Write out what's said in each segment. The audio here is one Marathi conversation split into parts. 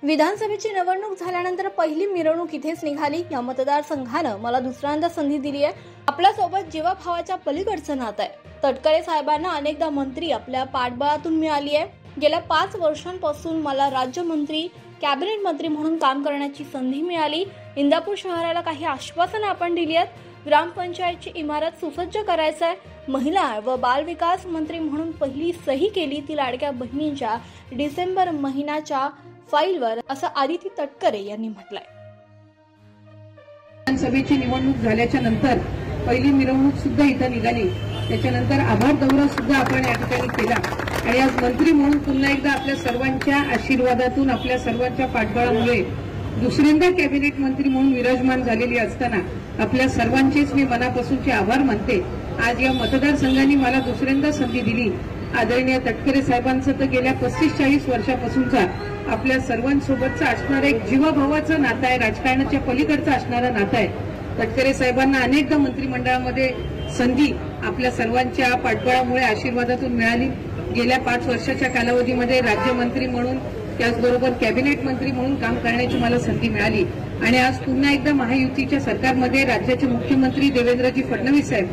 विधानसभेची निवडणूक झाल्यानंतर पहिली मिरवणूक इथेच निघाली। या मतदारसंघानं मला दुसऱ्यांदा संधी दिली आहे। आपल्या सोबत जीवाभावाच्या पलीकडचं नातं आहे। तटकरे साहेबांना अनेकदा मंत्री आपल्या पाठबळातून मिळाली आहे। गेल्या 5 वर्षांपासून मला राज्यमंत्री, कॅबिनेट मंत्री म्हणून काम करण्याची संधी मिळाली। इंदापूर शहराला काही आश्वासनं आपण दिली आहेत। ग्रामपंचायतची इमारत सुसज्ज करायचं आहे। महिला व बाल विकास मंत्री म्हणून पहिली सही केली ती लाडक्या बहिणींच्या डिसेंबर महिन्याच्या फाईलवर, असं आदिती तटकरे यांनी म्हटलंय। विधानसभेची निवडणूक झाल्याच्या नंतर पहिली मिरवणूक सुद्धा इथं निघाली। त्याच्यानंतर आभार दौरा सुद्धा आपण या ठिकाणी केला आणि आज मंत्री म्हणून पुन्हा एकदा आपल्या सर्वांच्या आशीर्वादातून, आपल्या सर्वांच्या पाठबळामुळे दुसऱ्यांदा कॅबिनेट मंत्री म्हणून विराजमान झालेली असताना आपल्या सर्वांचेच मी मनापासूनचे आभार मानते। आज या मतदारसंघाने मला दुसऱ्यांदा संधी दिली। आदरणीय तटकरे साहेबांचं तर गेल्या 35-40 वर्षापासूनचा आपल्या सर्वांसोबतचं असणारं एक जीवाभावाचं नातं आहे, राजकारणाच्या पलीकडचं असणारं नातं आहे। तटकरे साहेबांना अनेकदा मंत्रिमंडळामध्ये संधी आपल्या सर्वांच्या पाठबळामुळे, आशीर्वादातून मिळाली। गेल्या 5 वर्षाच्या कालावधीमध्ये राज्यमंत्री म्हणून, त्याचबरोबर कॅबिनेट मंत्री म्हणून काम करण्याची मला संधी मिळाली आणि आज पुन्हा एकदा महायुतीच्या सरकारमध्ये राज्याचे मुख्यमंत्री देवेंद्रजी फडणवीस साहेब,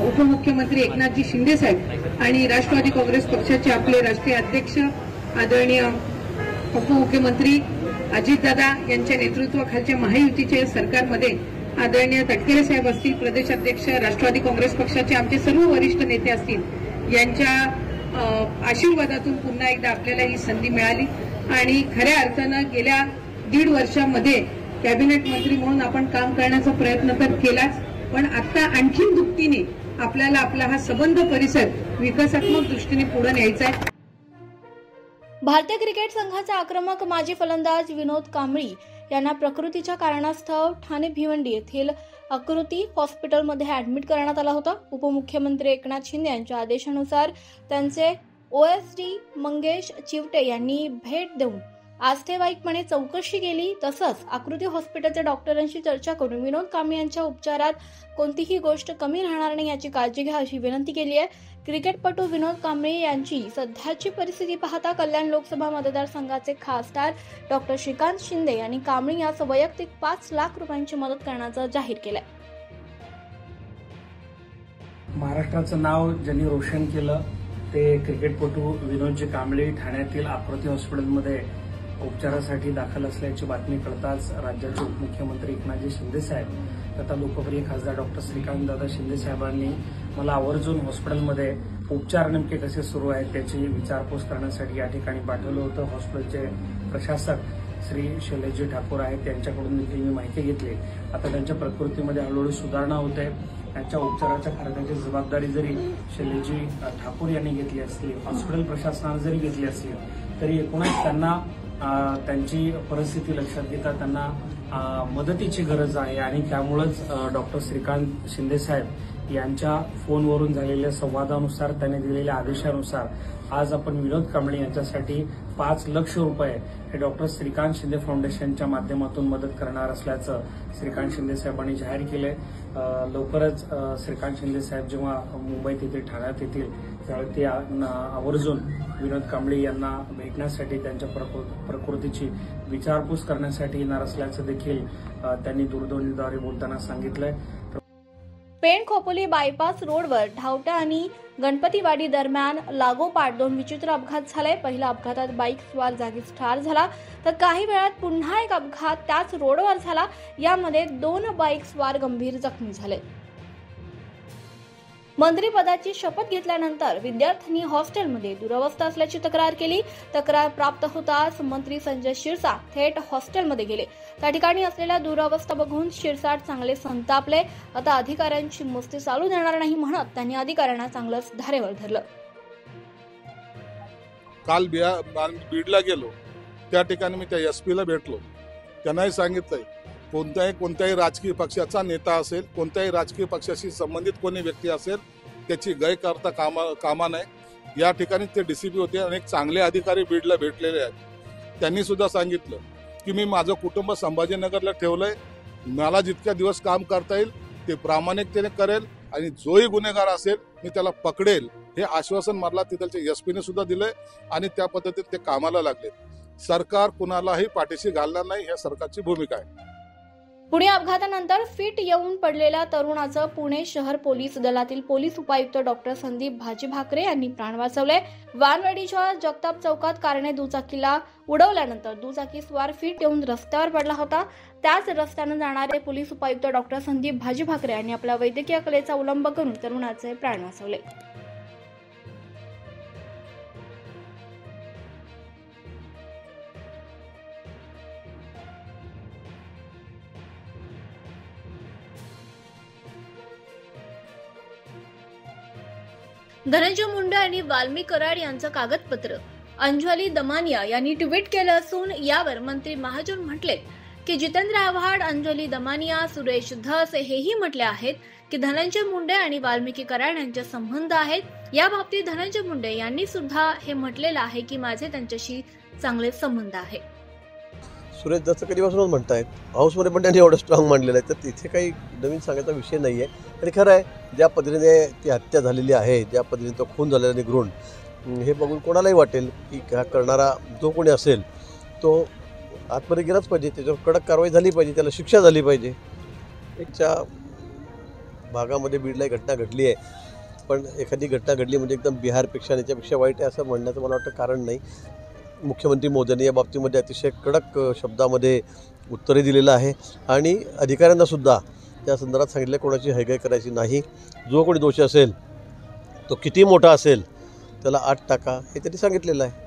उपमुख्यमंत्री एकनाथजी शिंदे साहेब आणि राष्ट्रवादी काँग्रेस पक्षाचे आपले राष्ट्रीय अध्यक्ष आदरणीय उपमुख्यमंत्री अजितदादा यांच्या नेतृत्वाखालच्या महायुतीच्या सरकारमध्ये आदरणीय तटकरे साहेब असतील, प्रदेशाध्यक्ष राष्ट्रवादी काँग्रेस पक्षाचे आमचे सर्व वरिष्ठ नेते असतील, यांच्या आशीर्वादातून पुन्हा एकदा आपल्याला ही संधी मिळाली आणि खऱ्या अर्थानं गेल्या 1.5 वर्षामध्ये कॅबिनेट मंत्री म्हणून आपण काम करण्याचा प्रयत्न तर केलाच, पण आता आणखीन दुपटीने आपल्याला आपला हा सबंध परिसर विकासात्मक दृष्टीने पुढे न्यायचा आहे। भारतीय क्रिकेट संघाचे आक्रमक माजी फलंदाज विनोद कांबळी यांना प्रकृतीच्या कारणास्तव ठाणे भिवंडी येथील आकृती हॉस्पिटलमध्ये ऍडमिट करण्यात आला होता। उपमुख्यमंत्री एकनाथ शिंदे यांच्या आदेशानुसार त्यांचे ओएसडी मंगेश चिवटे यांनी भेट देऊन आस्थेवाईकपणे चौकशी केली। तसंच आकृती हॉस्पिटलच्या डॉक्टरांशी चर्चा करून विनोद कांबळी यांच्या उपचारात कोणतीही गोष्ट कमी राहणार नाही याची काळजी घ्या अशी विनंती केली आहे। क्रिकेटपटू विनोद कांबळी यांची सध्याची परिस्थिती पाहता कल्याण लोकसभा मतदारसंघाचे खासदार डॉक्टर श्रीकांत शिंदे यांनी कांबळी यास वैयक्तिक 5 लाख रुपयांची मदत करण्याचं जाहीर केलंय। महाराष्ट्राचं नाव ज्यांनी रोशन केलं ते क्रिकेटपटू विनोदजी कांबळी ठाण्यातील आकृती हॉस्पिटलमध्ये उपचारासाठी दाखल असल्याची बातमी कळताच राज्याचे उपमुख्यमंत्री एकनाथजी शिंदे साहेब तथा लोकप्रिय खासदार डॉक्टर श्रीकांतदादा शिंदे साहेबांनी मला आवर्जून हॉस्पिटलमध्ये उपचार नेमके कसे सुरू आहेत त्याची विचारपूस करण्यासाठी या ठिकाणी पाठवलं होतं। हॉस्पिटलचे प्रशासक श्री शैलेशजी ठाकूर आहेत, त्यांच्याकडून देखील मी माहिती घेतली। आता त्यांच्या प्रकृतीमध्ये हळूहळू सुधारणा होते। त्यांच्या उपचाराच्या खर्चाची जबाबदारी जरी शैलेशजी ठाकूर यांनी घेतली असली, हॉस्पिटल प्रशासनाने जरी घेतली असली, तरी एकूणच त्यांना त्यांची परिस्थिती लक्षात घेता त्यांना मदतीची गरज आहे आणि त्यामुळेच डॉक्टर श्रीकांत शिंदे साहेब यांच्या फोनवरून झालेल्या संवादानुसार, त्यांनी दिलेल्या आदेशानुसार आज आपण विनोद कांबळी यांच्यासाठी 5 लाख रुपये हे डॉक्टर श्रीकांत शिंदे फाउंडेशनच्या माध्यमातून मदत करणार असल्याचं श्रीकांत शिंदे साहेबांनी जाहीर केलंय। लवकरच श्रीकांत शिंदे साहेब जेव्हा मुंबईत येथील, ठाण्यात येतील त्यावेळी ते आवर्जून विनोद कांबळी यांना भेटण्यासाठी, त्यांच्या प्रकृतीची विचारपूस करण्यासाठी येणार असल्याचं देखील त्यांनी दूरध्वनीद्वारे बोलताना सांगितलंय। पेण खोपोली बायपास रोडवर ढावटा आणि गणपतीवाडी दरम्यान लागोपाठ 2 विचित्र अपघात झाले। पहिल्या अपघातात बाईक स्वार जागीच ठार झाला, तर काही वेळात पुन्हा एक अपघात त्याच रोडवर झाला। यामध्ये 2 बाईक स्वार गंभीर जखमी झाले। मंत्रीपदाची शपथ घेतल्यानंतर विद्यार्थ्यांनी हॉस्टेलमध्ये दुरवस्था असल्याची तक्रार केली। तक्रार प्राप्त होताच मंत्री संजय शिरसाट थेट हॉस्टेलमध्ये गेले। त्या ठिकाणी असलेल्या दुरवस्था बघून शिरसाट चांगले संतापले। आता अधिकाऱ्यांची मस्ती चालू देणार नाही म्हणत त्यांनी अधिकाऱ्यांना चांगलंच धारेवर धरलं। काल बीडला गेलो, त्या ठिकाणी मी त्या एसपीला भेटलो। त्यांनाही सांगितलंय कोणत्याही राजकीय पक्षाचा नेता असेल, कोणत्याही राजकीय पक्षाशी संबंधित कोणी व्यक्ती असेल, त्याची गय करता कामा नये। या ठिकाणी ते डीसीपी होते, अनेक चांगले अधिकारी बीडला भेटलेले आहेत। त्यांनी सुद्धा सांगितलं की मी माझं कुटुंब संभाजीनगरला ठेवलंय, मला जितक्या दिवस काम करता येईल ते प्रामाणिकतेने करेल आणि जोही गुन्हेगार असेल मी त्याला पकडेल, हे आश्वासन मला तिथलच्या एसपीने सुद्धा दिलंय आणि त्या पद्धतीत ते कामाला लागले। सरकार कुणालाही पाठीशी घालणार नाही, हे सरकारची भूमिका आहे. पुणे अपघातानंतर फिट येऊन पडलेल्या तरुणाचं पुणे शहर पोलीस दलातील पोलीस उपायुक्त डॉक्टर संदीप भाजीभाकरे यांनी प्राण वाचवले. वानवडीच्या जगताप चौकात कारने दुचाकीला उडवल्यानंतर दुचाकी स्वार फिट येऊन रस्त्यावर पडला होता. त्याच रस्त्यानं जाणारे पोलीस उपायुक्त डॉक्टर संदीप भाजीभाकरे यांनी आपल्या वैद्यकीय कलेचा अवलंब करून तरुणाचे प्राण वाचवले. धनंजय मुंडे आणि वाल्मी कराड यांचं कागदपत्र अंजली दमानिया यांनी ट्विट केलं असून यावर मंत्री महाजन म्हटले की जितेंद्र आव्हाड, अंजली दमानिया, सुरेश धस हेही म्हटले आहेत की धनंजय मुंडे आणि वाल्मिकी कराड यांचे संबंध आहेत. या बाबतीत धनंजय मुंडे यांनी सुद्धा हे म्हटलेलं आहे की माझे त्यांच्याशी चांगले संबंध आहेत. सुरेश दत्त कधीपासूनच म्हणतायत, हाऊसमध्ये पण त्यांनी एवढं स्ट्रॉंग मांडलेलं आहे, तर तिथे काही नवीन सांगायचा विषय नाही आहे. आणि खरं आहे, ज्या पद्धतीने ती हत्या झालेली आहे, ज्या पद्धतीने तो खून झालेला निघून, हे बघून कोणालाही वाटेल की हा करणारा जो कोणी असेल तो आतमध्ये गेलाच पाहिजे, त्याच्यावर कडक कारवाई झाली पाहिजे, त्याला शिक्षा झाली पाहिजे. एकच्या भागामध्ये बीडला एक घटना घडली आहे, पण एखादी घटना घडली म्हणजे एकदम बिहारपेक्षा आणि याच्यापेक्षा वाईट आहे असं म्हणण्याचं मला वाटतं कारण नाही. मुख्यमंत्री मोदींनी या बाबतीमध्ये अतिशय कडक शब्दामध्ये उत्तरे दिलेलं आहे आणि अधिकाऱ्यांनासुद्धा त्या संदर्भात सांगितलं कोणाची हयगय करायची नाही. जो कोणी दोषी असेल तो किती मोठा असेल त्याला 8 टाका हे त्यांनी सांगितलेलं आहे.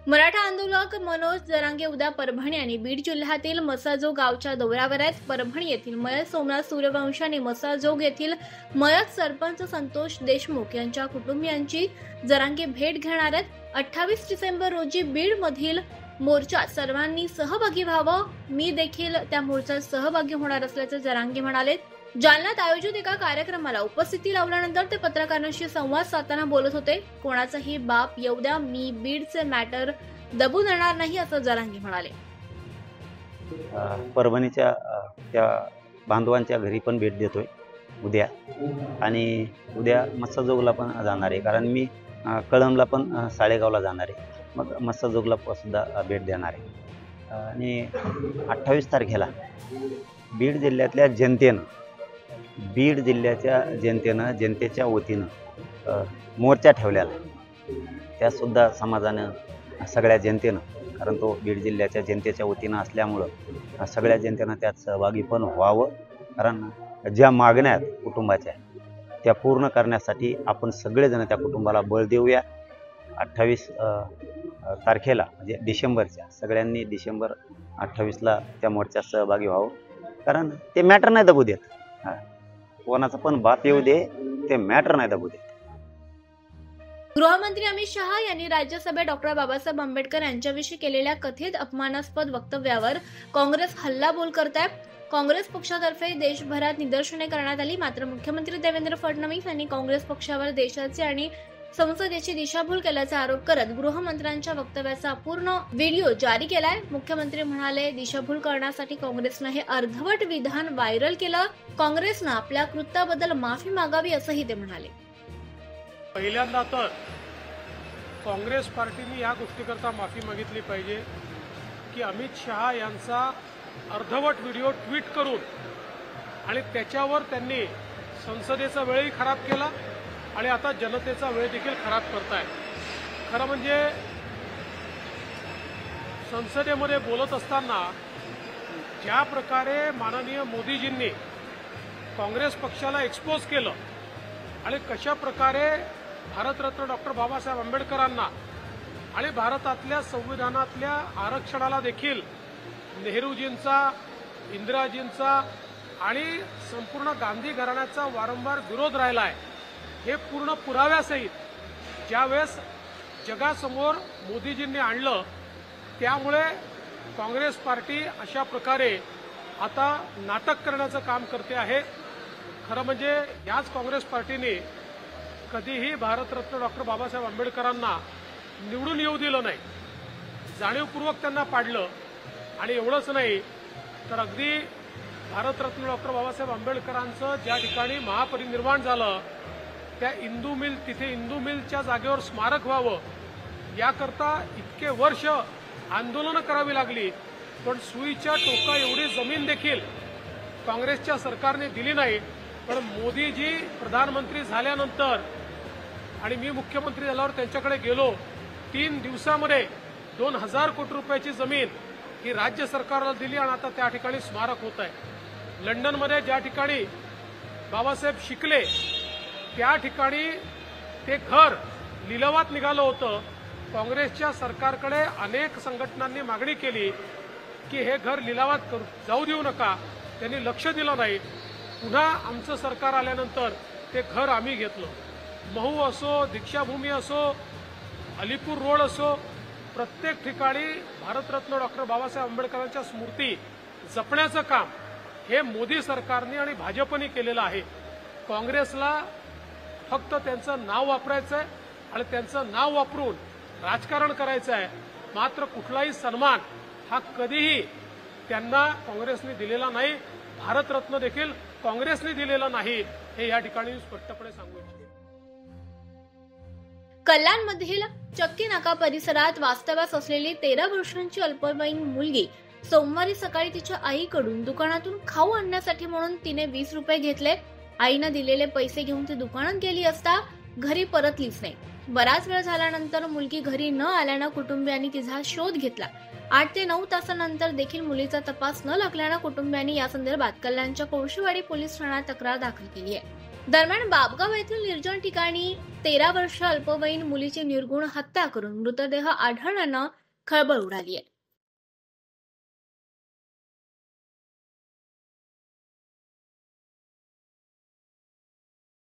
मराठा आंदोलक मनोज जरांगे उद्या परभणी आणि बीड जिल्ह्यातील मसाजोग गावच्या दौऱ्यावर आहेत. परभणी येथील मयत सोमनाथ सूर्यवंशी आणि मसाजोग येथील मयत सरपंच संतोष देशमुख यांच्या कुटुंबियांची जरांगे भेट घेणार आहेत. 28 डिसेंबर रोजी बीड मधील मोर्चात सर्वांनी सहभागी व्हावं. मी देखील त्या मोर्चात सहभागी होणार असल्याचे जरांगे म्हणाले. जालन्यात आयोजित एका कार्यक्रमाला उपस्थिती लावल्यानंतर ते पत्रकारांशी संवाद साधताना बोलत होते. कोणाचाही बाप येऊ द्या, मी बीडचे मॅटर दबू देणार नाही असं जरांगे म्हणाले. परभणीच्या त्या बांधवांच्या घरी पण भेट देतोय उद्या आणि उद्या मस्साजोगला पण जाणार आहे, कारण मी कळमला पण साळेगावला जाणार आहे, मग मस्साजोगला सुद्धा भेट देणार आहे. आणि 28 तारखेला बीड जिल्ह्यातल्या जनतेच्या वतीनं मोर्चा ठेवलेला आहे. त्यासुद्धा समाजानं, सगळ्या जनतेनं, कारण तो बीड जिल्ह्याच्या जनतेच्या वतीनं असल्यामुळं सगळ्या जनतेनं त्यात सहभागी पण व्हावं. कारण ज्या मागण्या आहेत कुटुंबाच्या त्या पूर्ण करण्यासाठी आपण सगळेजण त्या कुटुंबाला बळ देऊया. 28 तारखेला म्हणजे डिसेंबरच्या, सगळ्यांनी डिसेंबर 28ला त्या मोर्चात सहभागी व्हावं. कारण ते मॅटर नाही दबू देत, कोणाचा पण बाप येऊ दे, ते मॅटर नाही दबू देत. गृहमंत्री अमित शहा यांनी राज्यसभेत डॉक्टर बाबासाहेब आंबेडकर यांच्याविषयी केलेल्या कथित अपमानास्पद वक्तव्यावर काँग्रेस हल्लाबोल करत आहे. काँग्रेस पक्षातर्फे देशभरात निदर्शने करण्यात आली. मात्र मुख्यमंत्री देवेंद्र फडणवीस यांनी काँग्रेस पक्षावर देशाची आणि संसदेची दिशाभूल केल्याचा आरोप करत गृहमंत्र्यांच्या वक्तव्याचा अपूर्ण व्हिडिओ जारी केलाय. मुख्यमंत्री म्हणाले, दिशाभूल करण्यासाठी काँग्रेसनं हे अर्धवट विधान व्हायरल केलं. काँग्रेसनं आपल्या कृत्याबद्दल माफी मागावी असंही ते म्हणाले. पहिल्यांदा तर काँग्रेस पार्टीने या गोष्टीकरता माफी मागितली पाहिजे की अमित शहा यांचा अर्धवट व्हिडिओ ट्विट करून आणि त्याच्यावर त्यांनी संसदेचा वेळही खराब केला आणि आता जनतेचा वेळ देखील खराब करताय. खरं म्हणजे संसदेमध्ये बोलत असताना ज्या प्रकारे माननीय मोदीजींनी काँग्रेस पक्षाला एक्सपोज केलं आणि कशा प्रकारे भारतरत्न डॉक्टर बाबासाहेब आंबेडकरांना आणि भारतातल्या संविधानातल्या आरक्षणाला देखील नेहरूजींचा, इंदिराजींचा आणि संपूर्ण गांधी घराण्याचा वारंवार विरोध राहिला आहे, हे पूर्ण पुराव्यासहित ज्यावेळेस जगासमोर मोदीजींनी आणलं, त्यामुळे काँग्रेस पार्टी अशा प्रकारे आता नाटक करण्याचं काम करते आहे. खरं म्हणजे याच काँग्रेस पार्टीने कधीही भारतरत्न डॉक्टर बाबासाहेब आंबेडकरांना निवडून येऊ दिलं नाही, जाणीवपूर्वक त्यांना पाडलं. आणि एवढंच नाही तर अगदी भारतरत्न डॉक्टर बाबासाहेब आंबेडकरांचं ज्या ठिकाणी महापरिनिर्वाण झालं त्या तिथे इंदू मिलच्या जागेवर स्मारक व्हावं याकरता इतके वर्ष आंदोलनं करावी लागली, पण सुईच्या टोका एवढी जमीन देखील काँग्रेसच्या सरकारने दिली नाही. पण मोदीजी प्रधानमंत्री झाल्यानंतर आणि मी मुख्यमंत्री झाल्यावर त्यांच्याकडे गेलो, 3 दिवसामध्ये 2000 कोटी रुपयाची जमीन ही राज्य सरकारला दिली आणि आता त्या ठिकाणी स्मारक होत आहे. लंडनमध्ये ज्या ठिकाणी बाबासाहेब शिकले त्या ठिकाणी ते घर लिलावात निघालं होतं. काँग्रेसच्या सरकारकडे अनेक संघटनांनी मागणी केली की हे घर लिलावात जाऊ देऊ नका, त्यांनी लक्ष दिलं नाही. पुन्हा आमचं सरकार आल्यानंतर ते घर आम्ही घेतलं. महू असो, दीक्षाभूमी असो, अलीपूर रोड असो, प्रत्येक ठिकाणी भारतरत्न डॉक्टर बाबासाहेब आंबेडकरांच्या स्मृती जपण्याचं काम हे मोदी सरकारने आणि भाजपने केलेलं आहे. काँग्रेसला फक्त त्यांचं नाव वापरायचं आहे आणि त्यांचं नाव वापरून राजकारण करायचं आहे. मात्र कुठलाही सन्मान हा कधीही त्यांना काँग्रेसने दिलेला नाही. भारतरत्न देखील काँग्रेसने दिलेला नाही, हे या ठिकाणी स्पष्टपणे सांगू इच्छितो. कल्याणमधील चक्की नाका परिसरात वास्तव्यास असलेली 13 वर्षांची अल्पवयीन मुलगी सोमवारी सकाळी तिच्या आईकडून दुकानातून खाऊ आणण्यासाठी म्हणून तिने 20 रुपये घेतले. आईने दिलेले पैसे घेऊन ती दुकानात गेली असता घरी परतलीच नाही. बराच वेळ झाल्यानंतर मुलगी घरी न आल्यानं कुटुंबियांनी तिचा शोध घेतला. 8 ते 9 तासानंतर देखील मुलीचा तपास न लागल्यानं कुटुंबियांनी या संदर्भात कल्याणच्या कोळशीवाडी पोलीस ठाण्यात तक्रार दाखल केली आहे. दरम्यान बाबगाव येथील निर्जन ठिकाणी 13 वर्ष अल्पवयीन मुलीची निर्गुण हत्या करून मृतदेह आढळल्यानं खळबळ उडाली आहे.